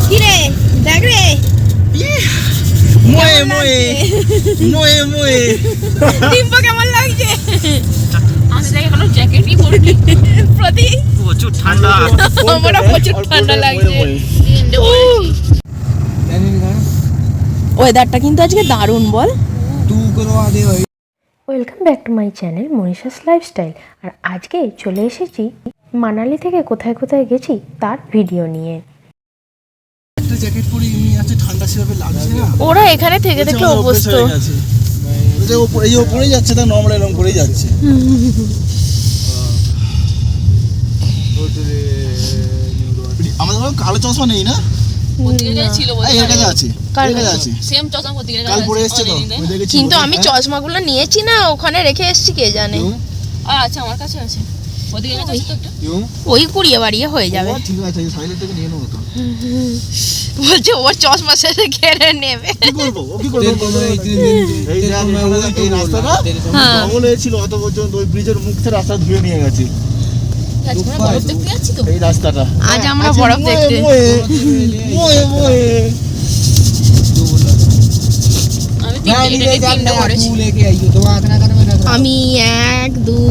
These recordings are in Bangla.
কি রে দেখ রে মোয়ে মোয়ে মোয়ে মোয়ে টিম্পা কেমন লাগছে? আমি দেখ এখনো জ্যাকেটই পরিনি। প্রতি প্রচুর ঠান্ডা, আমার প্রচুর ঠান্ডা লাগছে। ওয়েদারটা কিন্তু আজকে দারুণ বল। Welcome back to my channel Manisha's lifestyle. আর আজকে চলে এসেছি মানালি থেকে কোথায় কোথায় গেছি তার ভিডিও নিয়ে। একটা জ্যাকেট পরে এমনি আছে, ঠান্ডা সেভাবে লাগছে না। ওরা এখানে থেকে দেখলে অবস্থা এই ওপরেই যাচ্ছে, তা নর্মাল এরকম করেই যাচ্ছে। আমাদের কালো চশমা নেই না? কিন্তু আমি চশমাগুলো নিয়েছি না, ওখানে রেখে এসেছি কে জানে। আচ্ছা আমার কাছে আছে, ওই কুড়িয়ে বাড়িয়ে হয়ে যাবে। বলছে ওর চশমা শেষে কেড়ে নেবে। ছিল অত পর্যন্ত ওই ব্রিজের মুখ থেকে রাস্তা ধুয়ে নিয়ে গেছে এই রাস্তাটা। আজ আমরা বরফ দেখতে আমি 1 2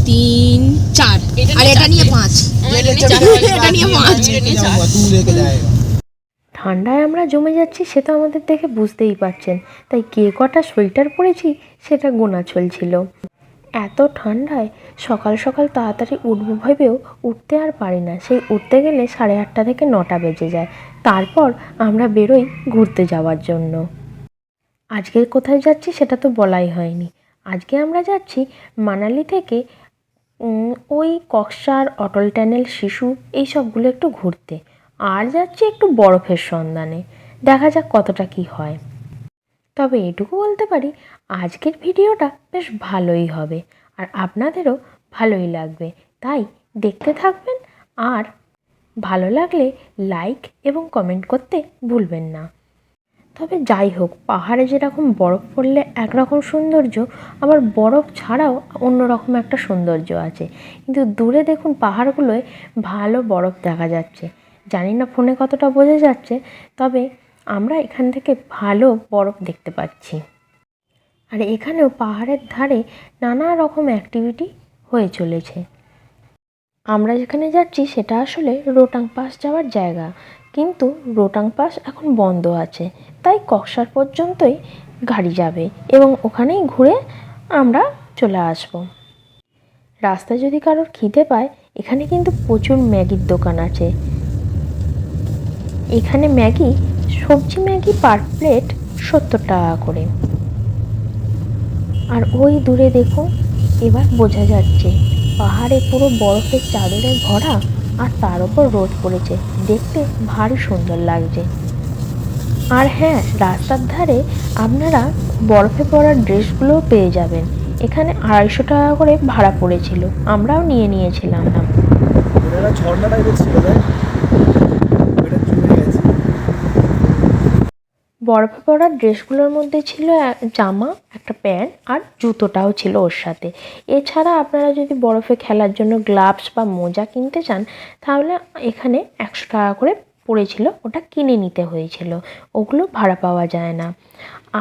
3 4 আর এটা নিয়ে 5। ঠান্ডায় আমরা জমে যাচ্ছি সেটা আমাদের দেখে বুঝতেই পারছেন, তাই কে কটা সোয়েটার পরেছি সেটা গোনা চলছিল। এত ঠান্ডায় সকাল সকাল তাড়াতাড়ি উঠবো ভেবেও উঠতে আর পারি না। সেই উঠতে গেলে 8:30 থেকে 9টা বেজে যায়। তারপর আমরা বেরোই ঘুরতে যাওয়ার জন্য। আজকে কোথায় যাচ্ছি সেটা তো বলাই হয়নি। আজকে আমরা যাচ্ছি মানালি থেকে ওই কক্সার, অটল টানেল, শিশু এই সবগুলো একটু ঘুরতে। আর যাচ্ছি একটু বরফের সন্ধানে। দেখা যাক কতটা কি হয়। তবে এটুকু বলতে পারি আজকের ভিডিওটা বেশ ভালোই হবে আর আপনাদেরও ভালোই লাগবে, তাই দেখতে থাকবেন। আর ভালো লাগলে লাইক এবং কমেন্ট করতে ভুলবেন না। তবে যাই হোক, পাহাড়ে যেরকম বরফ পড়লে একরকম সৌন্দর্য, আবার বরফ ছাড়াও অন্যরকম একটা সৌন্দর্য আছে। কিন্তু দূরে দেখুন পাহাড়গুলোয় ভালো বরফ দেখা যাচ্ছে। জানি না ফোনে কতটা বোঝা যাচ্ছে, তবে আমরা এখান থেকে ভালো বরফ দেখতে পাচ্ছি। আর এখানেও পাহাড়ের ধারে নানা রকম অ্যাক্টিভিটি হয়ে চলেছে। আমরা যেখানে যাচ্ছি সেটা আসলে রোটাং পাস যাওয়ার জায়গা, কিন্তু রোটাং পাস এখন বন্ধ আছে, তাই কক্সার পর্যন্তই গাড়ি যাবে এবং ওখানেই ঘুরে আমরা চলে আসব। রাস্তায় যদি কারোর খিদে পায়, এখানে কিন্তু প্রচুর ম্যাগির দোকান আছে। এখানে ম্যাগি, সবজি ম্যাগি পার প্লেট 70 টাকা করে। আর ওই দূরে দেখুন, এবার বোঝা যাচ্ছে পাহাড়ে পুরো বরফের চাদরে ভরা, আর তার উপর রোদ পড়েছে, দেখতে ভারী সুন্দর লাগছে। আর হ্যাঁ, রাস্তার ধারে আপনারা বরফে পড়া ড্রেসগুলোও পেয়ে যাবেন। এখানে 250 টাকা করে ভাড়া পড়েছিল, আমরাও নিয়েছিলাম। বরফে পড়া ড্রেসগুলোর মধ্যে ছিল জামা, একটা প্যান্ট আর জুতোটাও ছিল ওর সাথে। এছাড়া আপনারা যদি বরফে খেলার জন্য গ্লাভস বা মোজা কিনতে চান, তাহলে এখানে 100 টাকা করে পড়েছিল, ওটা কিনে নিতে হয়েছিল, ওগুলো ভাড়া পাওয়া যায় না।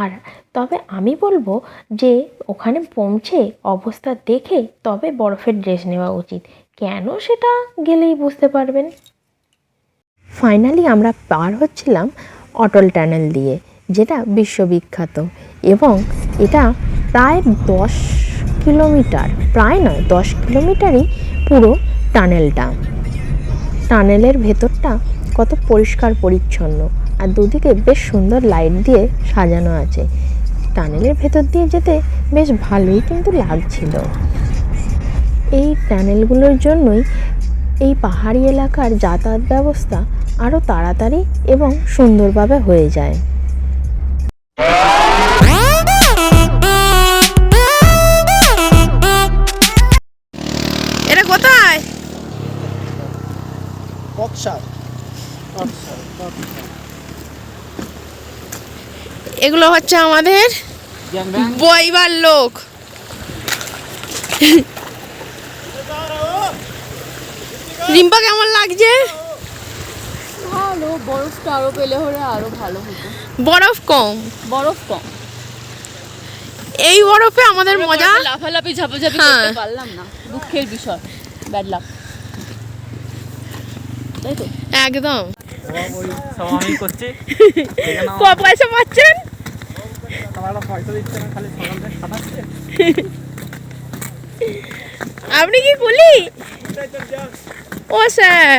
আর তবে আমি বলবো যে ওখানে পৌঁছে অবস্থা দেখে তবে বরফের ড্রেস নেওয়া উচিত। কেন সেটা গেলেই বুঝতে পারবেন। ফাইনালি আমরা পার হচ্ছিলাম অটল টানেল দিয়ে, যেটা বিশ্ববিখ্যাত, এবং এটা প্রায় 10 কিলোমিটার, প্রায় নয় 10 কিলোমিটারই পুরো টানেলটা। টানেলের ভেতরটা কত পরিষ্কার পরিচ্ছন্ন, আর দুদিকে বেশ সুন্দর লাইট দিয়ে সাজানো আছে। টানেলের ভেতর দিয়ে যেতে বেশ ভালোই কিন্তু লাগছিল। এই টানেলগুলোর জন্যই এই পাহাড়ি এলাকার যাতায়াত ব্যবস্থা আরও তাড়াতাড়ি এবং সুন্দরভাবে হয়ে যায়। এটা কোথায়? কক্সার। এগুলো হচ্ছে আমাদের বইবার লোক। রিম্পা কেমন লাগছে? ভালো, বরফটা আরো পেলে হলে আরো ভালো হতো। বরফ কম, বরফ কম, এই বরফে আমাদের মজা। লাফালাফি ঝাপাঝাপি হ্যাঁ। করতে পারলাম না, দুঃখের বিষয়, ব্যাড লাক, তাই তো। একদম। ওই সব আমি করছি পয়সা পাচ্ছেন? আমার পয়সা দিচ্ছে না, খালি সকাল থেকে খাটাচ্ছে। আপনি কি কুলি? ও স্যার,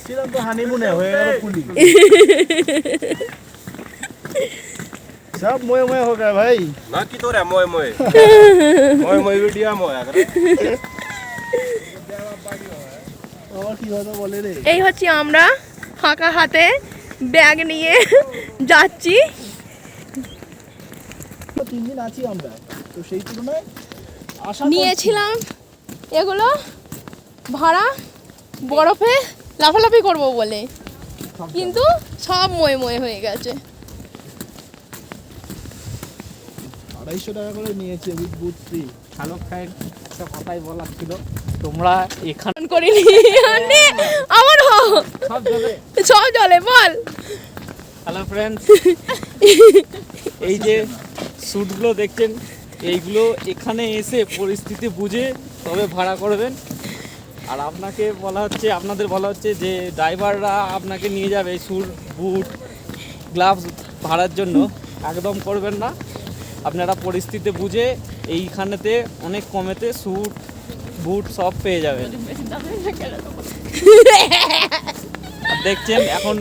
ছিলাম তো হানিমুনে, হয়ে গেল কুলি। सब मोए मोए हो गया भाई ना की तो रे मोए मोए मोए मोए वीडियो मोए अगर और কি কথা বলে রে? এই হচ্ছে আমরা ফাঁকা হাতে ব্যাগ নিয়ে যাচ্ছি। 3 দিন আছি আমরা, তো সেই তুলনায় আশা নিয়েছিলাম এগুলো ভাড়া বরফে লাফালাফি করব বলে, কিন্তু সব ময়ে ময়ে হয়ে গেছে। 250 টাকা করে নিয়েছে with boot free. Hello friend, একটা কথাই বলার ছিল, তোমরা এখানে করিনি আনে আমার সব জলে বল। হ্যালো ফ্রেন্ডস, এই যে স্যুটগুলো দেখছেন, এইগুলো এখানে এসে পরিস্থিতি বুঝে তবে ভাড়া করবেন। আর আপনাকে বলা হচ্ছে, আপনাদের বলা হচ্ছে যে ড্রাইভাররা আপনাকে নিয়ে যাবে স্যুট, বুট, গ্লাভস ভাড়ার জন্য, একদম করবেন না। আপনারা পরিস্থিতি বুঝে এইখানেতে অনেক কমেতে স্যুট, বুট সব পেয়ে যাবেন। আর দেখছেন এখন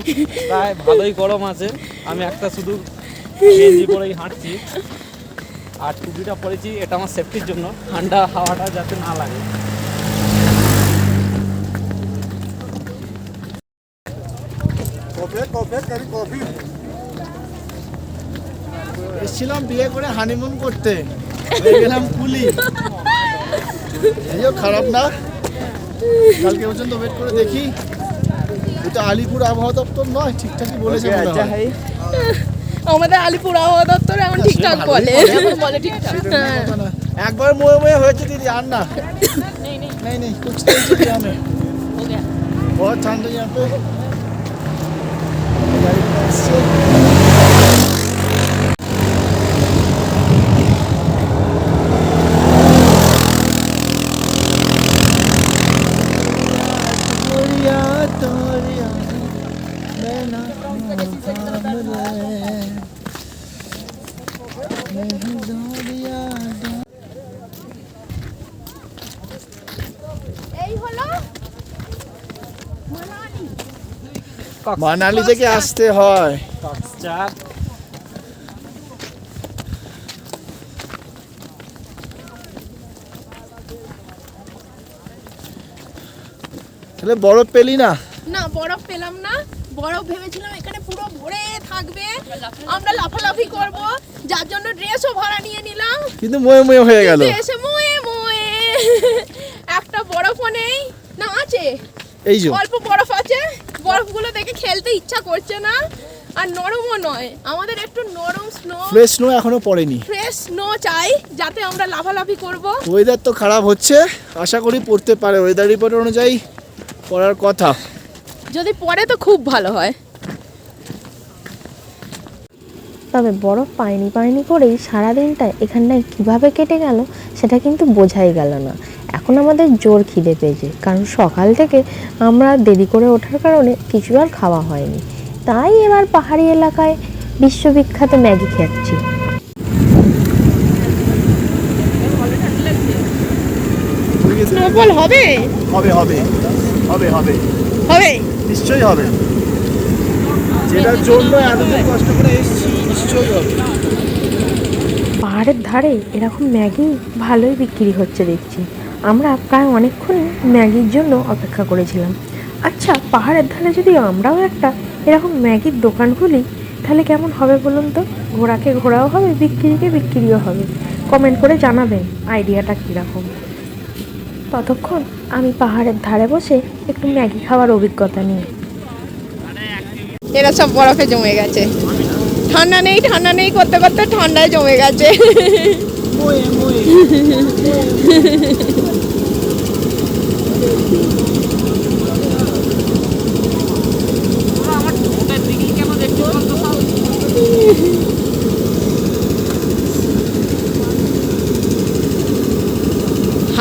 প্রায় ভালোই গরম আছে, আমি একটা শুধু গেঞ্জি পরেই হাঁটছি আর টুপিটা পরেছি, এটা আমার সেফটির জন্য, ঠান্ডা হাওয়াটা যাতে না লাগে। এসেছিলাম বিয়ে করে হানিমুন করতে, হয়ে গেলাম কুলি। এইও খারাপ না, কালকে পর্যন্ত ওয়েট করে দেখি। এটা আলিপুর আবহাওয়া দপ্তর নয়, ঠিকঠাকই বলেছে মনে হয়। আমাদের আলিপুর আবহাওয়া দপ্তর এখন ঠিকঠাক বলে, বলে ঠিকঠাক। একবার মোয়ে মোয়ে হয়েছে দিদি, আর না। नहीं नहीं कुछ नहीं चाहिए हमें, हो गया। बहुत ठंड है यहाँ पे। এই হলো মানালি থেকে আসতে হয়। চার তাহলে বরফ পেলি না? না বরফ পেলাম না, বরফ ভেবেছিলাম এখানে পুরো ভরে থাকবে, আমরা লাফালাফি করব, যার জন্য ড্রেসও ভাড়া নিয়ে নিলাম, কিন্তু মোয়ে মোয়ে হয়ে গেল। এসে মোয়ে মোয়ে একটা বরফও নেই। না আছে, এই যে অল্প বরফ আছে, বরফগুলো দেখে খেলতে ইচ্ছা করছে না, আর নরমও নয়, আমাদের একটু নরম স্নো, ফ্রেশ স্নো এখনো পড়েনি। ফ্রেশ স্নো চাই যাতে আমরা লাফালাফি করব। ওয়েদার তো খারাপ হচ্ছে, আশা করি পড়তে পারে, ওয়েদার রিপোর্ট অনুযায়ী পড়ার কথা। যদি পড়ে তো খুব ভালো হয়। তবে বরফ পায়নি করেই সারাদিনটা এখানটায় কীভাবে কেটে গেল সেটা কিন্তু বোঝাই গেল না। এখন আমাদের জোর খিদে পেয়েছে, কারণ সকাল থেকে আমরা দেরি করে ওঠার কারণে কিছু আর খাওয়া হয়নি, তাই এবার পাহাড়ি এলাকায় বিশ্ববিখ্যাত ম্যাগি খাচ্ছি। স্নোফল হবে হবে হবে হবে হবে হবে নিশ্চয়ই হবে, যেটার জন্য এতদিন কষ্ট করে এসেছি নিশ্চয়ই হবে। পাহাড়ের ধারে এরকম ম্যাগি ভালোই বিক্রি হচ্ছে দেখছি। আমরা প্রায় অনেকক্ষণ ম্যাগির জন্য অপেক্ষা করেছিলাম। আচ্ছা, পাহাড়ের ধারে যদি আমরাও একটা এরকম ম্যাগির দোকান খুলি তাহলে কেমন হবে বলুন তো? ঘোরাকে ঘোরাও হবে, বিক্রিকে বিক্রিও হবে। কমেন্ট করে জানাবেন আইডিয়াটা কীরকম। ততক্ষণ আমি পাহাড়ের ধারে বসে একটু ম্যাগি খাওয়ার অভিজ্ঞতা নিই। এরা সব বরফে জমে গেছে, ঠান্ডা নেই করতে করতে ঠান্ডায় জমে গেছে।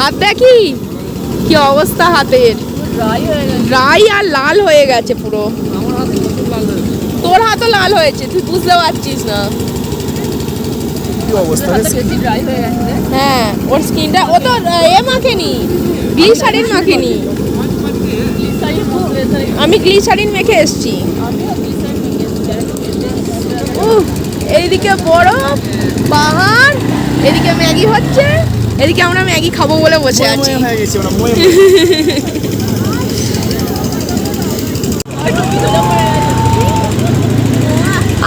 হাত দেখি কি অবস্থা হাতের, ড্রাই আর লাল হয়ে গেছে পুরো। তোর হাতও লাল হয়েছে, তুই বুঝতে পারছিস না। কি অবস্থা রে? হ্যাঁ, ওর স্কিনটা, ও তো মাখেনি, গ্লিসারিন মাখেনি। আমি গ্লিসারিন মেখে এসছি। এইদিকে বরফ, পাহাড়, এদিকে ম্যাগি হচ্ছে, এদিকে আমরা ম্যাগি খাবো বলে বসে আছি। হয়ে গেছে ওরা ময়ে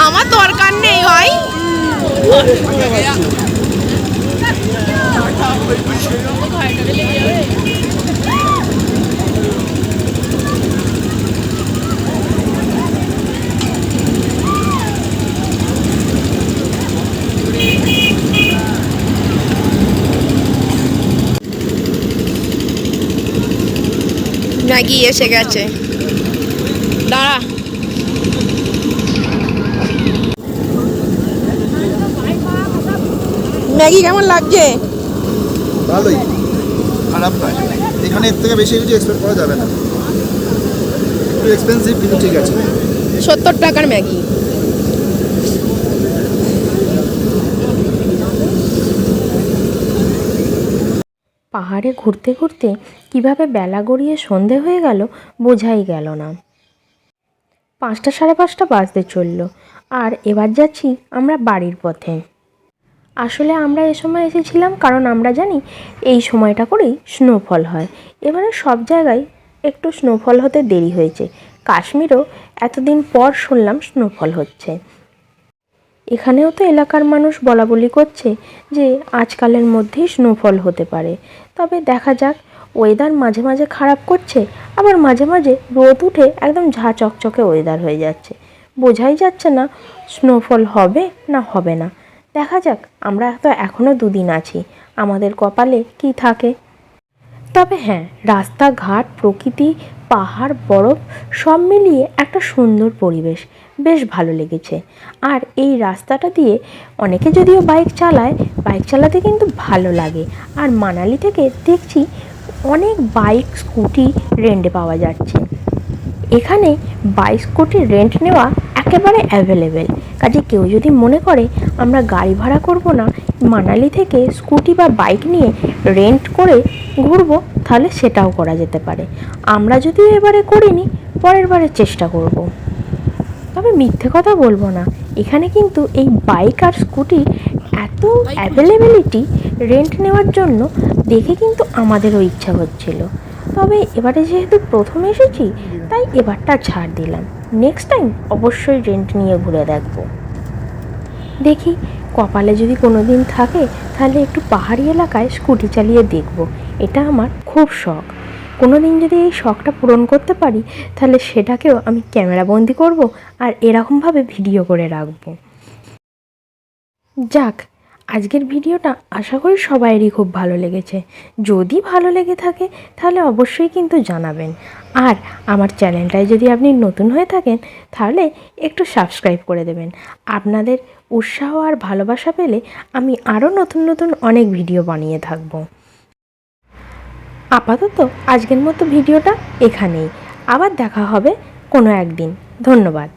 আমার দরকার নেই ভাই। ম্যাগি এসে গেছে, দাঁড়া। ম্যাগি কেমন লাগছে? ভালোই, খারাপ নয়। এখানে এর থেকে বেশি কিছু এক্সপেক্ট করা যাবে না। একটু এক্সপেন্সিভ কিন্তু ঠিক আছে। 70 টাকার ম্যাগি। পাহাড়ে ঘুরতে ঘুরতে কিভাবে বেলা গড়িয়ে সন্ধে হয়ে গেল বোঝাই গেল না। 5টা সাড়ে 5টা বাজতে চলল, আর এবার যাচ্ছি আমরা বাড়ির পথে। আসলে আমরা এ সময় এসেছিলাম কারণ আমরা জানি এই সময়টা করেই স্নোফল হয়। এবারে সব জায়গায় একটু স্নোফল হতে দেরি হয়েছে। কাশ্মীরেও এতদিন পর শুনলাম স্নোফল হচ্ছে। এখানেও তো এলাকার মানুষ বলা বলি করছে যে আজকালের মধ্যেই স্নোফল হতে পারে। তবে দেখা যাক, ওয়েদার মাঝে মাঝে খারাপ করছে, আবার মাঝে মাঝে রোদ উঠে একদম ঝা চকচকে ওয়েদার হয়ে যাচ্ছে। বোঝাই যাচ্ছে না স্নোফল হবে না হবে না। দেখা যাক, আমরা তো এখনও 2 দিন আছি, আমাদের কপালে কি থাকে। তবে হ্যাঁ, রাস্তাঘাট, প্রকৃতি, পাহাড়, বরফ সব মিলিয়ে একটা সুন্দর পরিবেশ, বেশ ভালো লেগেছে। আর এই রাস্তাটা দিয়ে অনেকে যদিও বাইক চালায়, বাইক চালাতে কিন্তু ভালো লাগে। আর মানালি থেকে দেখছি অনেক বাইক, স্কুটি রেন্টে পাওয়া যাচ্ছে। এখানে বাইক, স্কুটি রেন্ট নেওয়া একেবারে অ্যাভেলেবেল। কাজে কেউ যদি মনে করে আমরা গাড়ি ভাড়া করব না, মানালি থেকে স্কুটি বা বাইক নিয়ে রেন্ট করে ঘুরবো, তাহলে সেটাও করা যেতে পারে। আমরা যদিও এবারে করিনি, পরের বারে চেষ্টা করব। তবে মিথ্যে কথা বলবো না, এখানে কিন্তু এই বাইক আর স্কুটি এত অ্যাভেলেবিলিটি রেন্ট নেওয়ার জন্য দেখে কিন্তু আমাদেরও ইচ্ছা হচ্ছিল। তবে এবারে যেহেতু প্রথম এসেছি, তাই এবারটা ছাড় দিলাম। নেক্সট টাইম অবশ্যই রেন্ট নিয়ে ঘুরে দেখব। দেখি কপালে যদি কোনো দিন থাকে, তাহলে একটু পাহাড়ি এলাকায় স্কুটি চালিয়ে দেখব। এটা আমার খুব শখ। কোনো দিন যদি এই শখটা পূরণ করতে পারি, তাহলে সেটাকেও আমি ক্যামেরাবন্দি করব আর এরকমভাবে ভিডিও করে রাখবো। যাক, আজকের ভিডিওটা আশা করি সবাইয়েরই খুব ভালো লেগেছে। যদি ভালো লেগে থাকে তাহলে অবশ্যই কিন্তু জানাবেন। আর আমার চ্যানেলটায় যদি আপনি নতুন হয়ে থাকেন, তাহলে একটু সাবস্ক্রাইব করে দেবেন। আপনাদের উৎসাহ আর ভালোবাসা পেলে আমি আরও নতুন নতুন অনেক ভিডিও বানিয়ে থাকব। আপাতত আজকের মতো ভিডিওটা এখানেই। আবার দেখা হবে কোনো একদিন। ধন্যবাদ।